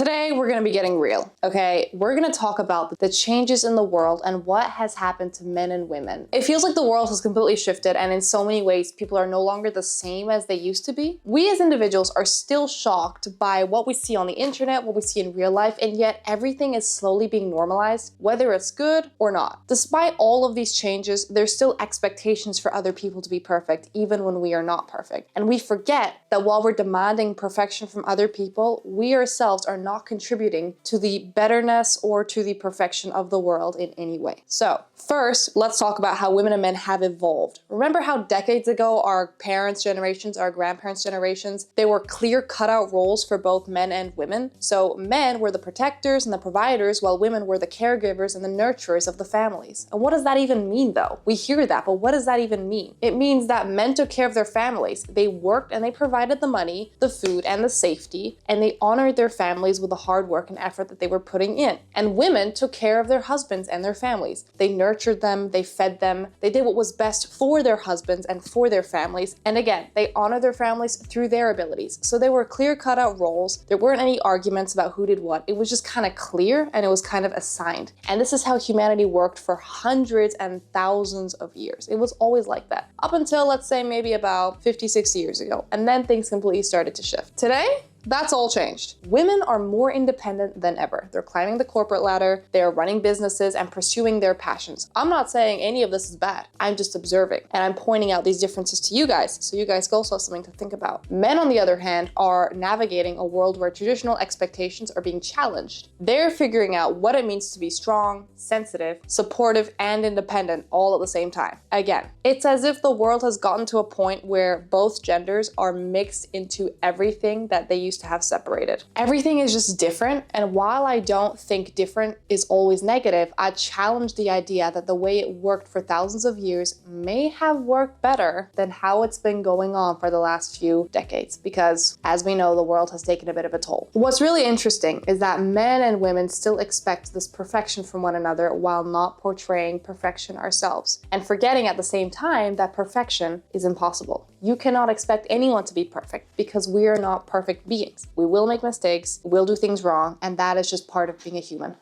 Today, we're gonna be getting real, okay? We're gonna talk about the changes in the world and what has happened to men and women. It feels like the world has completely shifted, and in so many ways, people are no longer the same as they used to be. We as individuals are still shocked by what we see on the internet, what we see in real life, and yet everything is slowly being normalized, whether it's good or not. Despite all of these changes, there's still expectations for other people to be perfect, even when we are not perfect. And we forget that while we're demanding perfection from other people, we ourselves are not contributing to the betterness or to the perfection of the world in any way. So first, let's talk about how women and men have evolved. Remember how decades ago, our parents' generations, our grandparents' generations, there were clear cutout roles for both men and women. So men were the protectors and the providers, while women were the caregivers and the nurturers of the families. And what does that even mean though? We hear that, but what does that even mean? It means that men took care of their families. They worked and they provided the money, the food, and the safety, and they honored their families with the hard work and effort that they were putting in. And women took care of their husbands and their families. They nurtured them, they fed them, they did what was best for their husbands and for their families. And again, they honored their families through their abilities. So there were clear cut out roles. There weren't any arguments about who did what. It was just kind of clear and it was kind of assigned. And this is how humanity worked for hundreds and thousands of years. It was always like that. Up until, let's say, maybe about 50, 60 years ago. And then things completely started to shift. Today, that's all changed. Women are more independent than ever. They're climbing the corporate ladder, they're running businesses and pursuing their passions. I'm not saying any of this is bad. I'm just observing and I'm pointing out these differences to you guys so you guys also have something to think about. Men, on the other hand, are navigating a world where traditional expectations are being challenged. They're figuring out what it means to be strong, sensitive, supportive, and independent all at the same time. Again, it's as if the world has gotten to a point where both genders are mixed into everything that they used to have separated. Everything is just different, and while I don't think different is always negative, I challenge the idea that the way it worked for thousands of years may have worked better than how it's been going on for the last few decades, because as we know, the world has taken a bit of a toll. What's really interesting is that men and women still expect this perfection from one another while not portraying perfection ourselves, and forgetting at the same time that perfection is impossible. You cannot expect anyone to be perfect because we are not perfect beings. We will make mistakes, we'll do things wrong, and that is just part of being a human.